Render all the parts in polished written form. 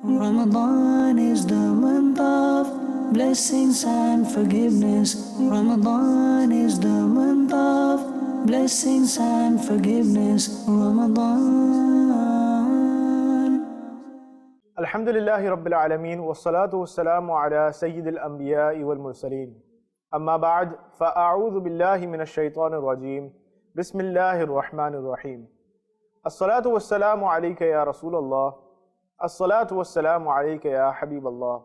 Ramadan is the month of blessings and forgiveness. Ramadan is the month of blessings and forgiveness. Ramadan. Alhamdulillahi Rabbil Alameen, wassalatu wassalamu ala Sayyidil Anbiya'i wal Mursaleen. Amma ba'd, fa'a'udhu billahi minash shaitanir rajeem. Bismillahir Rahmanir Rahim. As-salatu wassalamu alayka ya Rasulallah. As-salatu wassalamu alayka ya Habiballah.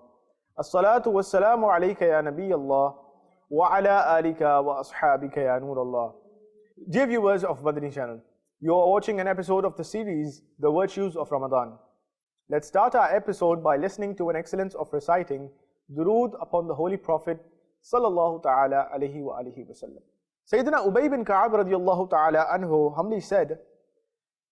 As-salatu wassalamu alayka ya Nabiyallah. Wa ala alika wa ashabika ya Nurallah. Dear viewers of Madani Channel, you are watching an episode of the series, The Virtues of Ramadan. Let's start our episode by listening to an excellence of reciting Durood upon the Holy Prophet sallallahu ta'ala alayhi wa alihi wasallam. Sayyidina Ubay bin Ka'ab radiyallahu ta'ala anhu humbly said,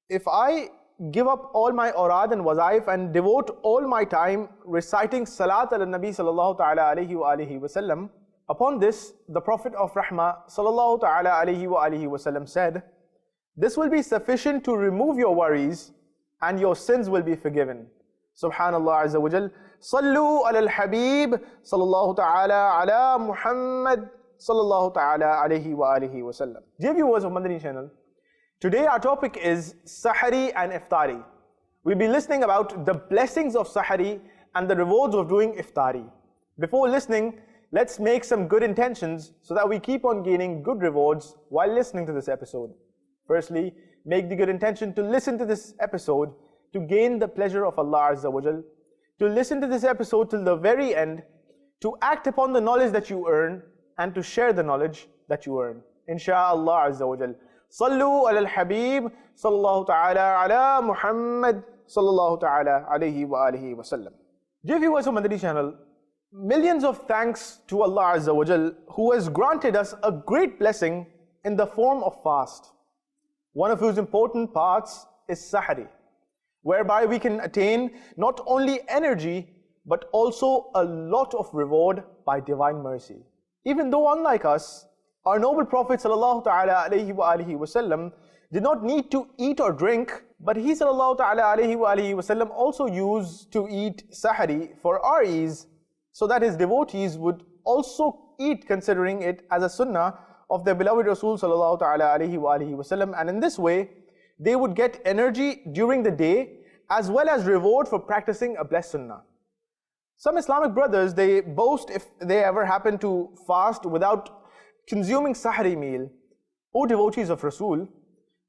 if I give up all my awrad and wazaif and devote all my time reciting Salat ala Nabi sallallahu ta'ala alayhi wa alihi wasallam, upon this the Prophet of Rahmah sallallahu ta'ala alayhi wa alihi wasallam said, this will be sufficient to remove your worries and your sins will be forgiven. Subhanallah Azza wa Jal. Sallu ala al-Habib sallallahu ta'ala ala Muhammad sallallahu ta'ala alayhi wa alihi wa sallam. Dear viewers of Madani Channel, today our topic is Sahari and Iftari. We'll be listening about the blessings of Sahari and the rewards of doing Iftari. Before listening, let's make some good intentions so that we keep on gaining good rewards while listening to this episode. Firstly, make the good intention to listen to this episode to gain the pleasure of Allah Azza wa Jal, to listen to this episode till the very end, to act upon the knowledge that you earn, and to share the knowledge that you earn. Insha'Allah Azza wa Jal. Sallu ala al-Habib sallallahu ta'ala ala Muhammad sallallahu ta'ala alayhi wa alihi wa sallam. Dear viewers of Madani Channel, millions of thanks to Allah Azza wa Jal, who has granted us a great blessing in the form of fast. One of whose important parts is Sahari, whereby we can attain not only energy but also a lot of reward by divine mercy. Even though unlike us, our noble Prophet sallallahu ta'ala alayhi wa alihi wasallam did not need to eat or drink, but he sallallahu ta'ala alayhi wa alihi wasallam also used to eat Sahari for our ease, so that his devotees would also eat, considering it as a sunnah of their beloved Rasul sallallahu ta'ala alayhi wa alihi wasallam, and in this way they would get energy during the day as well as reward for practicing a blessed sunnah. Some Islamic brothers, they boast if they ever happen to fast without consuming Sahari meal. O devotees of Rasul,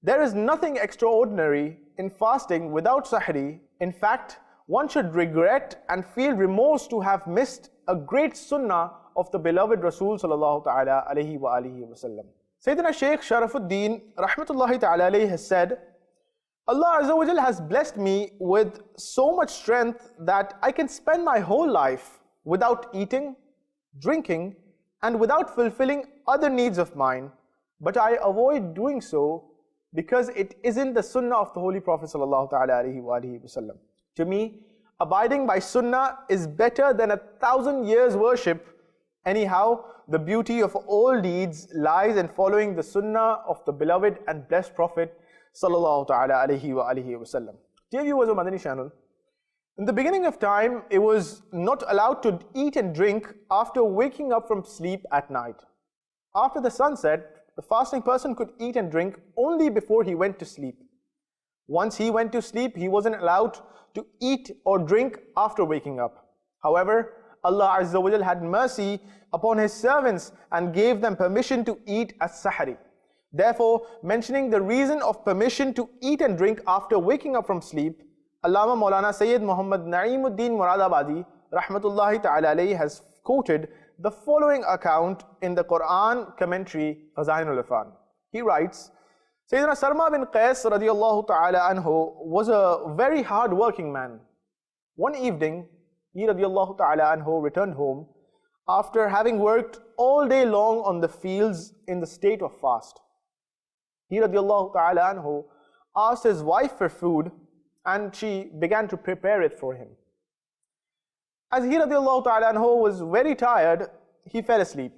there is nothing extraordinary in fasting without Sahari. In fact, one should regret and feel remorse to have missed a great sunnah of the beloved Rasul sallallahu ta'ala alayhi wa alihi wa sallam. Sayyidina Shaykh Sharafuddin rahmatullahi ta'ala alayhi has said, Allah Azza wa Jal has blessed me with so much strength that I can spend my whole life without eating, drinking, and without fulfilling other needs of mine, but I avoid doing so because it isn't the sunnah of the Holy Prophet sallallahu ta'ala alayhi wa alihi wa sallam. To me, abiding by sunnah is better than 1,000 years worship. Anyhow, the beauty of all deeds lies in following the sunnah of the beloved and blessed Prophet sallallahu ta'ala alayhi wa alihi wa sallam. Dear viewers of Madani Channel, in the beginning of time, it was not allowed to eat and drink after waking up from sleep at night. After the sunset, the fasting person could eat and drink only before he went to sleep. Once he went to sleep, he wasn't allowed to eat or drink after waking up. However, Allah Azza wa Jal had mercy upon His servants and gave them permission to eat as Sahari. Therefore, mentioning the reason of permission to eat and drink after waking up from sleep, Allama Maulana Sayyid Muhammad Na'imuddin Muradabadi rahmatullahi ta'ala alayhi has quoted the following account in the Quran commentary Khazainul Irfan. He writes, Sayyidina Sarma bin Qais radiyallahu ta'ala anhu was a very hard-working man. One evening, he radiyallahu ta'ala anhu returned home after having worked all day long on the fields in the state of fast. He radiyallahu ta'ala anhu asked his wife for food and she began to prepare it for him. As he radiyallahu ta'ala anhu was very tired, he fell asleep.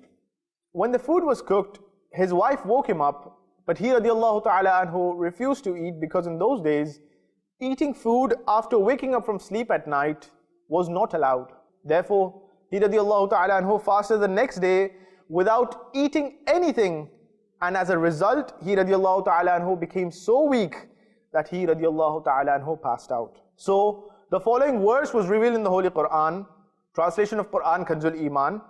When the food was cooked, his wife woke him up, But he radiallahu ta'ala anhu refused to eat because in those days, eating food after waking up from sleep at night was not allowed. Therefore, he radiallahu ta'ala anhu fasted the next day without eating anything. And as a result, he radiallahu ta'ala anhu became so weak that he radiallahu ta'ala anhu passed out. So, the following verse was revealed in the Holy Quran, translation of Quran Kanzul Iman,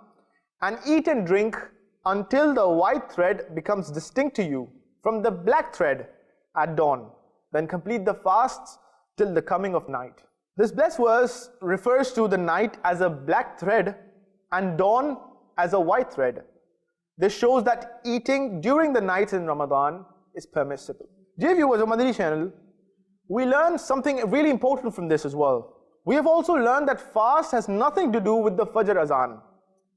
and eat and drink until the white thread becomes distinct to you from the black thread at dawn. Then complete the fasts till the coming of night. This blessed verse refers to the night as a black thread and dawn as a white thread. This shows that eating during the nights in Ramadan is permissible. Dear viewers of Madani Channel, we learned something really important from this as well. We have also learned that fast has nothing to do with the Fajr Azan.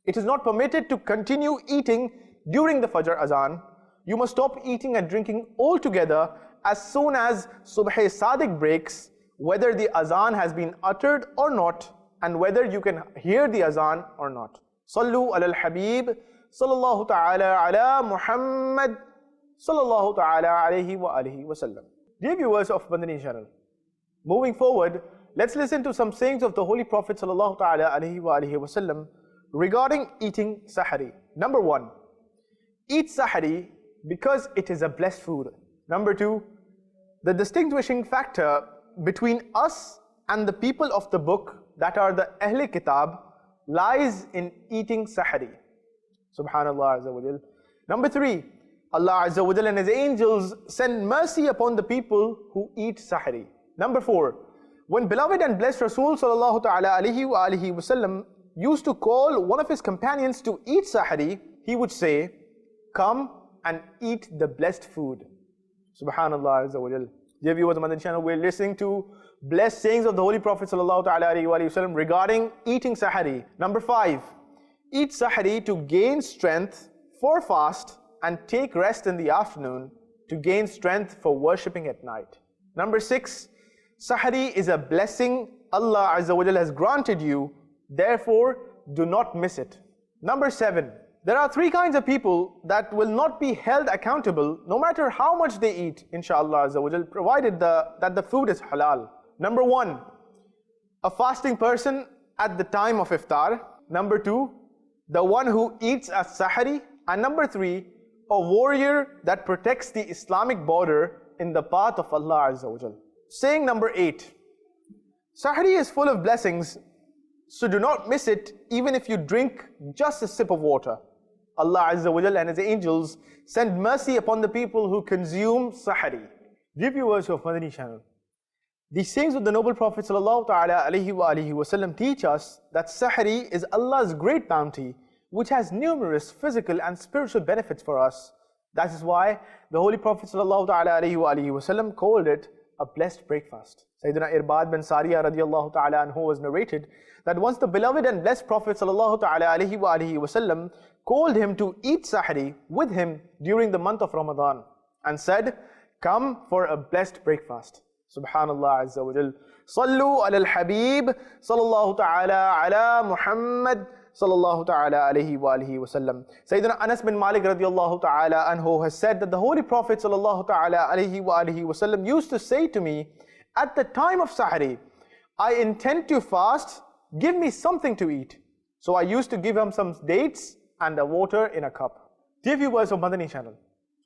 It is not permitted to continue eating during the Fajr Azan. You must stop eating and drinking altogether as soon as Subh Sadiq breaks, whether the Azan has been uttered or not, and whether you can hear the Azan or not. Sallu ala al-Habib, sallallahu ta'ala ala Muhammad, sallallahu ta'ala alayhi wa alihi wa sallam. Dear viewers of Madani Channel, moving forward, let's listen to some sayings of the Holy Prophet sallallahu ta'ala alayhi wa alihi wa sallam regarding eating Sahari. Number 1, eat Sahari because it is a blessed food. Number 2, the distinguishing factor between us and the people of the book, that are the Ahl Kitab, lies in eating Sahari. Subhanallah Azza wa Jal. Number 3, Allah Azza wa Jal and His angels send mercy upon the people who eat Sahari. Number 4, when beloved and blessed Rasul sallallahu ta'ala alayhi wa alihi wa sallam used to call one of his companions to eat Sahari, he would say, "Come and eat the blessed food." Subhanallah Azza wa Jal. Dear viewers of Madani Channel, we're listening to blessed sayings of the Holy Prophet sallallahu ta'ala alayhi wa sallam regarding eating Sahari. Number 5, eat Sahari to gain strength for fast and take rest in the afternoon to gain strength for worshipping at night. Number 6, Sahari is a blessing Allah Azza wa Jal has granted you, therefore do not miss it. Number 7, there are 3 kinds of people that will not be held accountable no matter how much they eat, inshallah Azza wa Jal, provided that the food is halal. Number 1, a fasting person at the time of iftar. Number 2, the one who eats at Sahari. And number 3, a warrior that protects the Islamic border in the path of Allah Azza wa Jal. Saying number 8, Sahari is full of blessings, so do not miss it even if you drink just a sip of water. Allah Azza wa Jal and His angels send mercy upon the people who consume Sahari. Dear viewers of Madani Channel, these sayings of the noble Prophet sallallahu ta'ala alayhi wa alihi wa sallam teach us that Sahari is Allah's great bounty, which has numerous physical and spiritual benefits for us. That is why the Holy Prophet sallallahu ta'ala alayhi wa alihi wa sallam called it a blessed breakfast. Sayyidina Irbad bin Sariya radiallahu ta'ala anhu was narrated that once the beloved and blessed Prophet sallallahu ta'ala alayhi wa alihi wa sallam called him to eat Sahari with him during the month of Ramadan and said, "Come for a blessed breakfast." Subhanallah Azza wa Jal. Sallu ala al-Habib, sallallahu ta'ala ala Muhammad, sallallahu ta'ala alayhi wa alihi wa sallam. Sayyidina Anas bin Malik radiallahu ta'ala anhu has said that the Holy Prophet sallallahu ta'ala alayhi wa alihi wa sallam used to say to me, at the time of Sahari, "I intend to fast, give me something to eat." So I used to give him some dates and a water in a cup. Dear viewers of Madani Channel,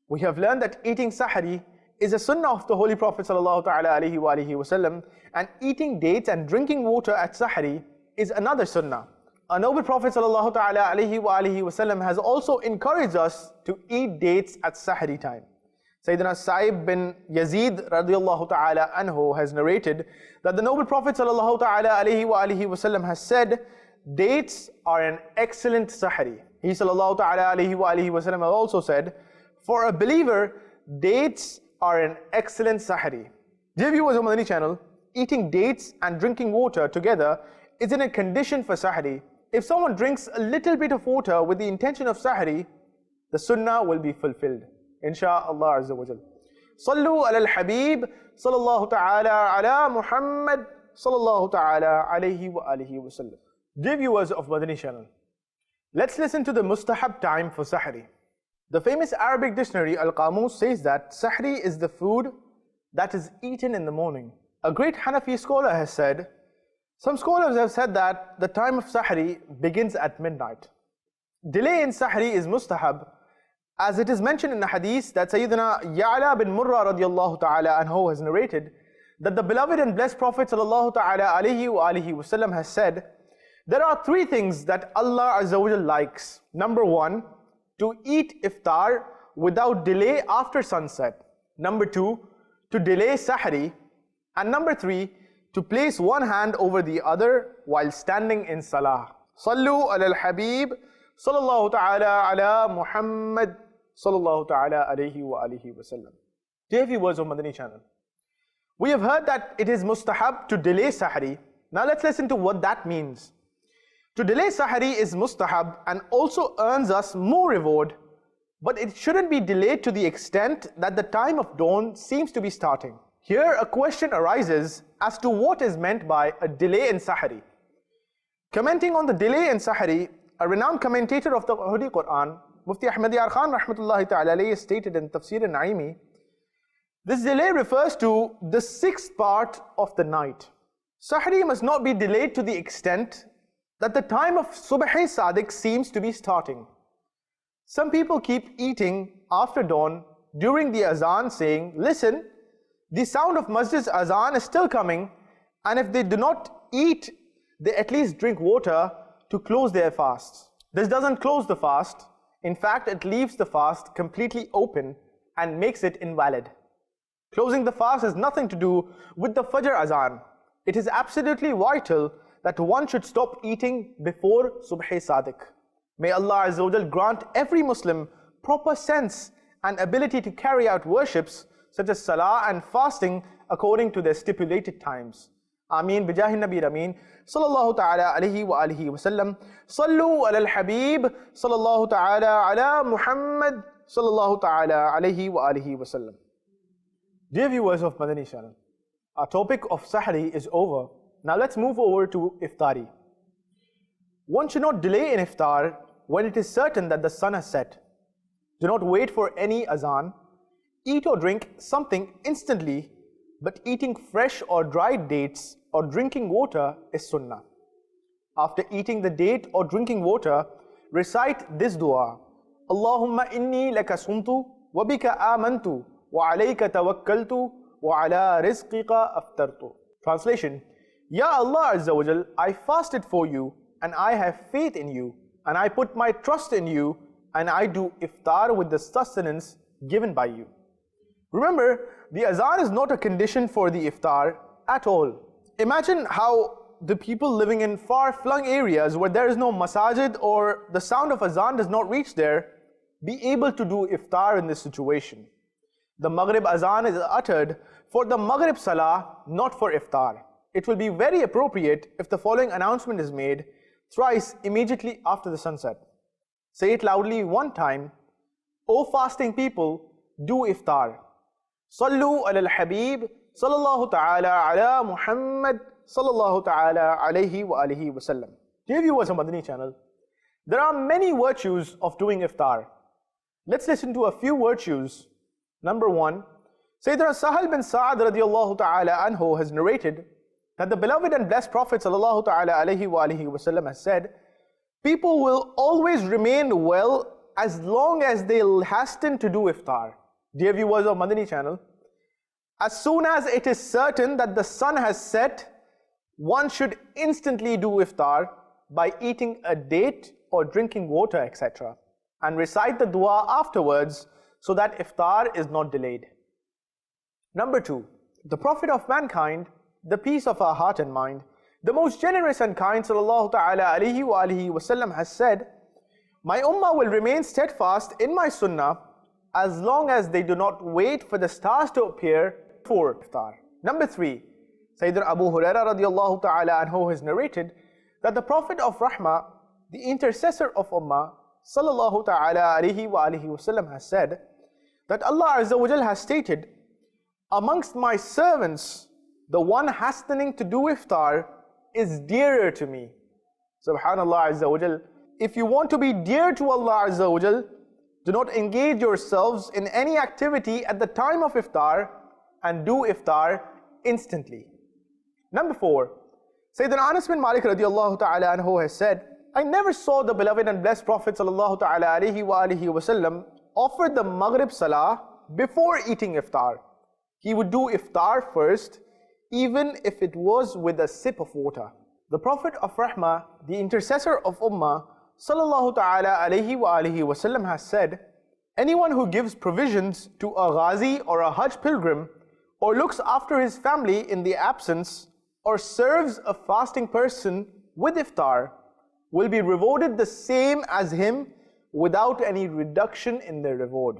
we have learned that eating Sahari is a sunnah of the Holy Prophet sallallahu ta'ala alayhi wa alihi wa sallam, and eating dates and drinking water at Sahari is another sunnah. Our noble Prophet sallallahu ta'ala alayhi wa alihi wa sallam has also encouraged us to eat dates at Sahari time. Sayyidina Sa'ib bin Yazid radiallahu ta'ala anhu has narrated that the noble Prophet sallallahu ta'ala alayhi wa alihi wa sallam has said, "Dates are an excellent Sahari." He sallallahu ta'ala alayhi wa alihi wa sallam has also said, "For a believer, dates are an excellent Sahari." Dear viewers of Madani Channel, eating dates and drinking water together isn't a condition for Sahari. If someone drinks a little bit of water with the intention of Sahari, the sunnah will be fulfilled, insha'Allah Azza wa Jal. Sallu ala al-Habib, sallallahu ta'ala ala Muhammad, sallallahu ta'ala alayhi wa alihi wa sallam. Dear viewers of Madani Channel, let's listen to the mustahab time for Sahari. The famous Arabic dictionary Al-Qamus says that Sahri is the food that is eaten in the morning. A great Hanafi scholar has said, some scholars have said that the time of Sahri begins at midnight. Delay in Sahri is mustahab, as it is mentioned in the hadith that Sayyidina Ya'la bin Murrah radiallahu ta'ala anhu has narrated that the beloved and blessed Prophet sallallahu ta'ala alayhi wa alihi wasallam has said, there are three things that Allah Azza wa Jal likes. Number one, to eat iftar without delay after sunset. Number two, to delay Sahri. And number three, to place one hand over the other while standing in salah. Sallu ala al-Habib sallallahu ta'ala ala Muhammad sallallahu ta'ala alayhi wa alihi wa sallam. Dear viewers of Madani Channel, we have heard that it is mustahab to delay Sahri. Now let's listen to what that means. To delay Sahri is mustahab and also earns us more reward, but it shouldn't be delayed to the extent that the time of dawn seems to be starting. Here a question arises as to what is meant by a delay in Sahri. Commenting on the delay in Sahri, a renowned commentator of the Holy Quran, Mufti Ahmad Yar Khan rahmatullahi ta'ala alayhi, stated in Tafsir al-Naimi, this delay refers to the sixth part of the night. Sahri must not be delayed to the extent that the time of Subh-e Sadiq seems to be starting. Some people keep eating after dawn during the azan, saying, listen, the sound of Masjid's azan is still coming, and if they do not eat, they at least drink water to close their fast. This doesn't close the fast. In fact, it leaves the fast completely open and makes it invalid. Closing the fast has nothing to do with the Fajr azan. It is absolutely vital that one should stop eating before Subh-e Sadiq. May Allah Azza wa Jal grant every Muslim proper sense and ability to carry out worships such as salah and fasting according to their stipulated times. Ameen bijahi Nabi Ameen sallallahu ta'ala alayhi wa alihi wa sallam. Sallu ala al-Habib sallallahu ta'ala ala Muhammad sallallahu ta'ala alayhi wa alihi wa sallam. Dear viewers of Madani Channel, our topic of Sahri is over. Now let's move over to Iftari. One should not delay in Iftar when it is certain that the sun has set. Do not wait for any azan. Eat or drink something instantly, but eating fresh or dried dates or drinking water is sunnah. After eating the date or drinking water, recite this dua. Allahumma inni laka sumtu wa bika amantu wa alayka tawakkaltu wa ala rizqika aftartu. Translation: Ya Allah Azza wa Jal, I fasted for you and I have faith in you, and I put my trust in you, and I do iftar with the sustenance given by you. Remember, the azan is not a condition for the iftar at all. Imagine how the people living in far-flung areas where there is no masajid or the sound of azan does not reach there, be able to do iftar in this situation. The Maghrib azan is uttered for the Maghrib salah, not for iftar. It will be very appropriate if the following announcement is made thrice immediately after the sunset. Say it loudly one time. O fasting people, do iftar. Sallu ala al-Habib sallallahu ta'ala ala Muhammad sallallahu ta'ala alayhi wa alihi wa sallam. Dear viewers of Madani Channel, there are many virtues of doing iftar. Let's listen to a few virtues. Number one, Sayyidina Sahal bin Sa'ad radiallahu ta'ala anhu has narrated that the beloved and blessed Prophet sallallahu ta'ala alayhi wa alihi wa sallam has said, people will always remain well as long as they hasten to do iftar. Dear viewers of Madani Channel, as soon as it is certain that the sun has set, one should instantly do iftar by eating a date or drinking water, etc. and recite the dua afterwards so that iftar is not delayed. Number two, the Prophet of mankind, the peace of our heart and mind, the most generous and kind sallallahu ta'ala alayhi wa alihi wa sallam has said, my ummah will remain steadfast in my sunnah as long as they do not wait for the stars to appear before iftar. Number three, Sayyidina Abu Hurairah radiallahu ta'ala anhu has narrated that the Prophet of Rahmah, the intercessor of ummah, sallallahu ta'ala alayhi wa alihi wa sallam has said that Allah Azza wa Jal has stated, amongst my servants, the one hastening to do iftar is dearer to me. Subhanallah Azza wa Jal. If you want to be dear to Allah Azza wa Jal, Do not engage yourselves in any activity at the time of iftar and do iftar instantly. Number 4, Sayyidina Anas bin Malik radiallahu ta'ala anhu has said, I never saw the beloved and blessed Prophet sallallahu ta'ala alayhi wa alihi wasallam offer the Maghrib Salah before eating iftar. He would do iftar first, even if it was with a sip of water. The Prophet of Rahmah, the intercessor of Ummah, sallallahu ta'ala alayhi wa alihi wasallam has said, anyone who gives provisions to a ghazi or a Hajj pilgrim, or looks after his family in the absence, or serves a fasting person with iftar, will be rewarded the same as him without any reduction in their reward.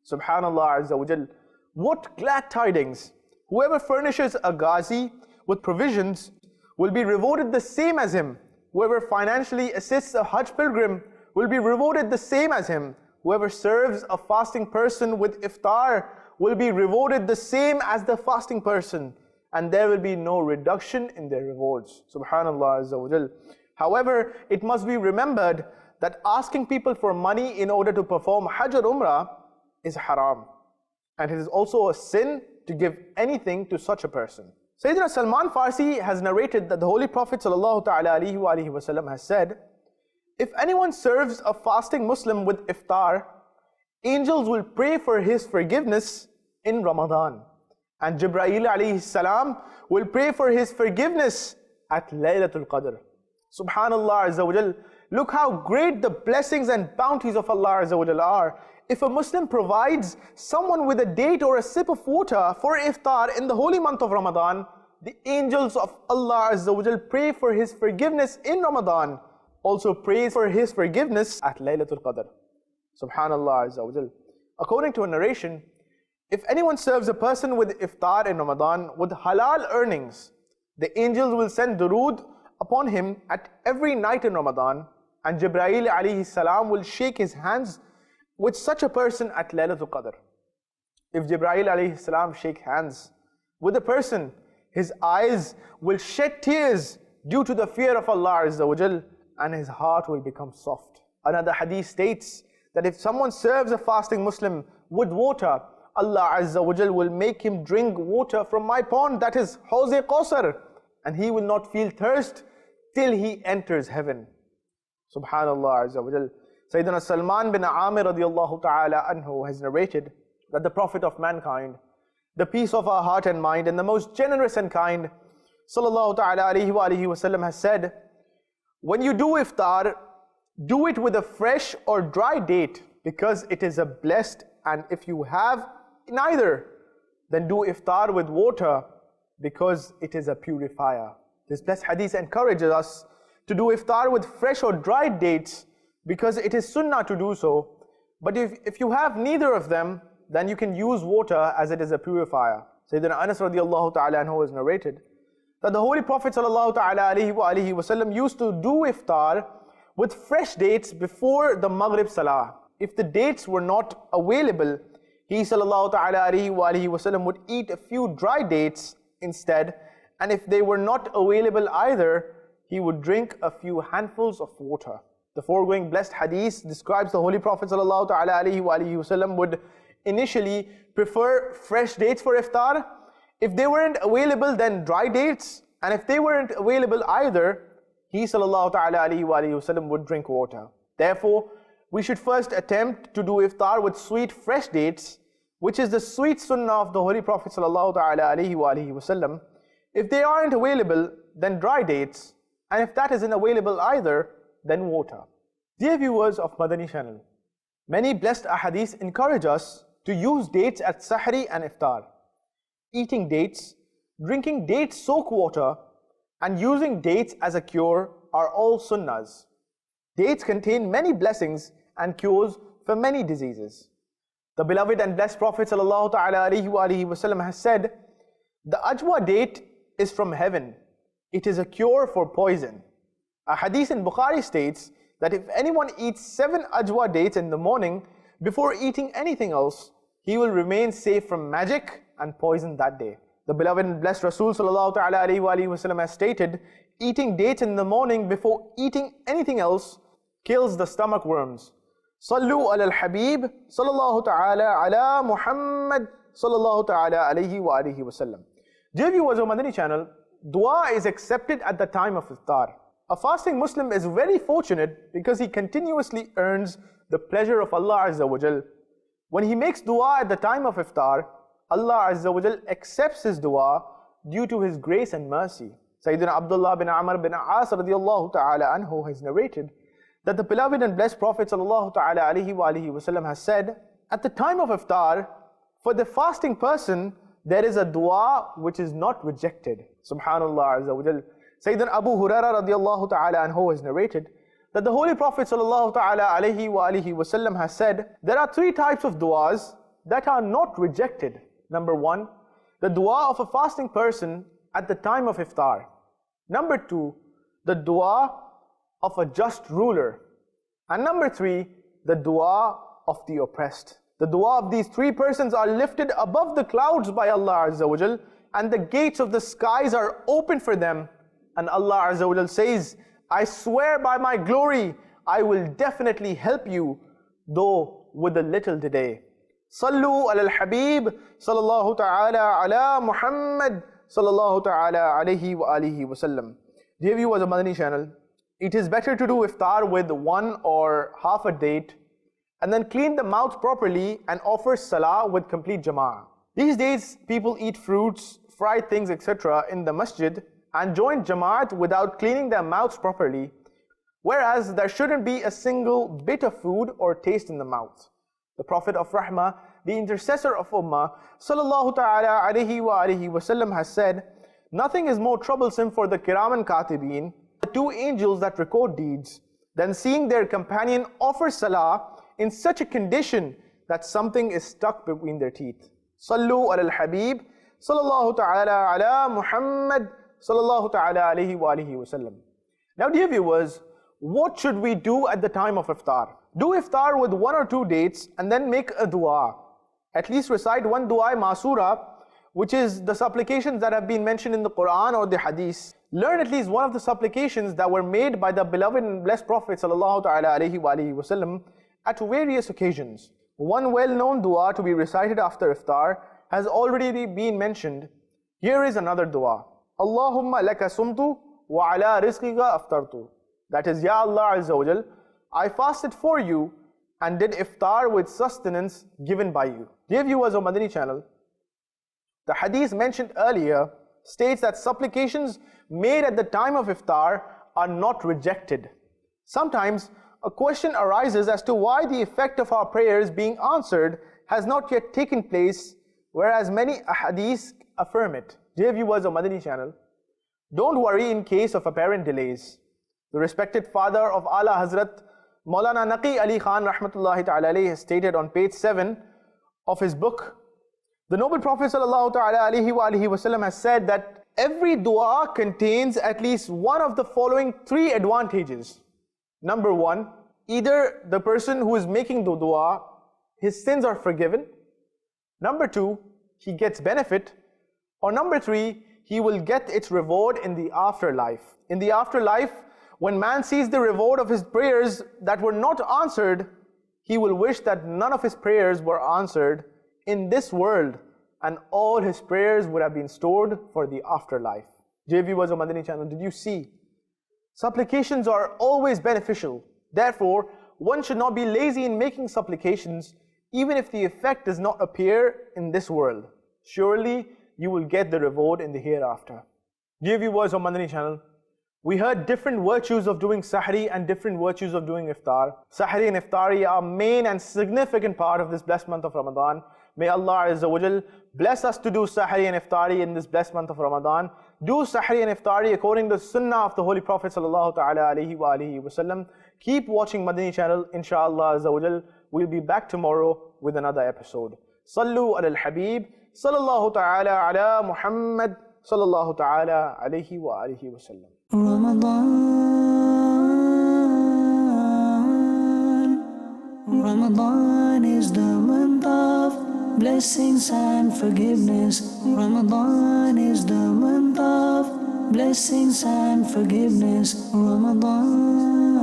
Subhanallah Azza wa Jal. What glad tidings! Whoever furnishes a ghazi with provisions will be rewarded the same as him. Whoever financially assists a Hajj pilgrim will be rewarded the same as him. Whoever serves a fasting person with iftar will be rewarded the same as the fasting person, and there will be no reduction in their rewards. Subhanallah Azza wa Jal. However, it must be remembered that asking people for money in order to perform Hajj or Umrah is haram, and it is also a sin to give anything to such a person. Sayyidina Salman Farsi has narrated that the Holy Prophet ﷺ has said, if anyone serves a fasting Muslim with iftar, angels will pray for his forgiveness in Ramadan, and Jibreel alayhi salam will pray for his forgiveness at Laylatul Qadr. Subhanallah Azza wa Jal. Look how great the blessings and bounties of Allah Azza wa Jal are. If a Muslim provides someone with a date or a sip of water for iftar in the holy month of Ramadan, the angels of Allah Azza wa Jal pray for his forgiveness in Ramadan, also prays for his forgiveness at Laylatul Qadr. Subhanallah Azza wa Jal. According to a narration, if anyone serves a person with iftar in Ramadan with halal earnings, the angels will send durood upon him at every night in Ramadan, and Jibreel alayhi salam will shake his hands with such a person at Laylatul Qadr. If Jibreel alayhi salam shake hands with a person, his eyes will shed tears due to the fear of Allah Azza wa Jal, and his heart will become soft. Another hadith states that if someone serves a fasting Muslim with water, Allah Azza wa Jal will make him drink water from my pond, that is Hawz-e Qawsar, and he will not feel thirst till he enters heaven. Subhanallah Azza wa Jal. Sayyidina Salman bin Amir radiallahu ta'ala anhu has narrated that the Prophet of mankind, the peace of our heart and mind, and the most generous and kind, sallallahu ta'ala alayhi wa alihi wasallam, has said, when you do iftar, do it with a fresh or dry date, because it is a blessed, and if you have neither, then do iftar with water, because it is a purifier. This blessed hadith encourages us to do iftar with fresh or dry dates, because it is sunnah to do so. But if you have neither of them, then you can use water, as it is a purifier. Sayyidina Anas radiallahu ta'ala anhu has narrated that the Holy Prophet sallallahu ta'ala alayhi wa alihi wasallam used to do iftar with fresh dates before the Maghrib Salah. If the dates were not available, he sallallahu ta'ala alayhi wa alihi wasallam would eat a few dry dates instead, and if they were not available either, he would drink a few handfuls of water. The foregoing blessed hadith describes the Holy Prophet sallallahu ta'ala alayhi wa alihi wasallam would initially prefer fresh dates for iftar. If they weren't available, then dry dates, and if they weren't available either, he sallallahu ta'ala alayhi wa alihi wasallam would drink water. Therefore, we should first attempt to do iftar with sweet fresh dates, which is the sweet sunnah of the Holy Prophet sallallahu ta'ala alayhi wa alihi wasallam. If they aren't available, then dry dates, and if that isn't available either, then water. Dear viewers of Madani Channel, many blessed ahadith encourage us to use dates at Sahari and Iftar. Eating dates, drinking date soak water, and using dates as a cure are all sunnahs. Dates contain many blessings and cures for many diseases. The beloved and blessed Prophet sallallahu ta'ala alayhi wa alihi wasallam has said, the ajwa date is from heaven. It is a cure for poison. A hadith in Bukhari states that if anyone eats 7 ajwa dates in the morning before eating anything else, he will remain safe from magic and poison that day. The beloved and blessed Rasul sallallahu ta'ala alayhi wa alihi wasallam has stated, eating dates in the morning before eating anything else kills the stomach worms. Sallu ala al-Habib sallallahu ta'ala ala Muhammad sallallahu ta'ala alayhi wa alihi wa sallam. Dear viewers of Madani Channel, dua is accepted at the time of iftar. A fasting Muslim is very fortunate because he continuously earns the pleasure of Allah Azza wa Jal. When he makes dua at the time of iftar, Allah Azza wa Jal accepts his dua due to his grace and mercy. Sayyidina Abdullah bin Amr bin As radiyallahu ta'ala anhu has narrated that the beloved and blessed Prophet sallallahu ta'ala alayhi wa alihi wa sallam has said, at the time of iftar, for the fasting person, there is a dua which is not rejected. Subhanallah Azza wa Jal. Sayyidina Abu Hurairah radiyallahu ta'ala anhu has narrated that the Holy Prophet sallallahu ta'ala alayhi wa alihi wa sallam has said, there are three types of duas that are not rejected. Number one, the dua of a fasting person at the time of iftar. Number two, the dua of a just ruler. And number three, the dua of the oppressed. The dua of these three persons are lifted above the clouds by Allah Azza wa Jal, and the gates of the skies are open for them. And Allah Azza wa Jal says, I swear by my glory, I will definitely help you, though with a little delay. Sallu ala al-Habib sallallahu ta'ala ala Muhammad sallallahu ta'ala alayhi wa alihi wa sallam. Dear viewers of Madani Channel, it is better to do iftar with one or half a date and then clean the mouth properly and offer salah with complete jama'ah. These days, people eat fruits, fried things, etc. in the masjid and join jama'at without cleaning their mouths properly, whereas there shouldn't be a single bit of food or taste in the mouth. The Prophet of Rahmah, the intercessor of Ummah, sallallahu ta'ala alayhi wa alihi wa sallam has said, nothing is more troublesome for the Kiram and Katibin, the two angels that record deeds, than seeing their companion offer salah in such a condition that something is stuck between their teeth. Sallu ala al-Habib, sallallahu ta'ala ala Muhammad, sallallahu ta'ala alayhi wa alihi wa sallam. Now dear viewers, what should we do at the time of iftar? Do iftar with one or two dates and then make a dua. At least recite one dua masura, which is the supplications that have been mentioned in the Quran or the Hadith. Learn at least one of the supplications that were made by the beloved and blessed Prophet sallallahu ta'ala alayhi wa alihi wa sallam at various occasions. One well-known dua to be recited after iftar has already been mentioned. Here is another dua. Allahumma laka sumtu wa ala rizqika aftartu. That is, Ya Allah Azza wa Jal, I fasted for you and did iftar with sustenance given by you. Dear viewers of Madani Channel, the hadith mentioned earlier states that supplications made at the time of iftar are not rejected. Sometimes a question arises as to why the effect of our prayers being answered has not yet taken place, whereas many hadiths affirm it. Dear viewers of Madani Channel, don't worry in case of apparent delays. The respected father of Ala Hazrat Maulana Naqi Ali Khan rahmatullahi ta'ala alayhi has stated on page 7 of his book, the noble Prophet sallallahu ta'ala alayhi wa alihi wa sallam has said that every dua contains at least one of the following three advantages. Number one, either the person who is making the dua, his sins are forgiven. Number two, he gets benefit. Or number three, he will get its reward in the afterlife. In the afterlife, when man sees the reward of his prayers that were not answered, he will wish that none of his prayers were answered in this world, and all his prayers would have been stored for the afterlife. Dear viewers of Madani Channel, did you see? Supplications are always beneficial. Therefore, one should not be lazy in making supplications, even if the effect does not appear in this world. Surely, you will get the reward in the hereafter. Dear viewers of Madani Channel, we heard different virtues of doing Sahari and different virtues of doing Iftar. Sahari and Iftari are main and significant part of this blessed month of Ramadan. May Allah Azza wa Jal bless us to do Sahari and Iftari in this blessed month of Ramadan. Do Sahari and Iftari according to the Sunnah of the Holy Prophet sallallahu ta'ala alayhi wa alihi wa sallam. Keep watching Madani Channel. Inshallah Azza wa Jal. We'll be back tomorrow with another episode. Sallu ala al-Habib. Sallallahu ta'ala ala Muhammad. Sallallahu ta'ala alayhi wa alihi wa sallam. Ramadan is the month of blessings and forgiveness. Ramadan is the month of blessings and forgiveness. Ramadan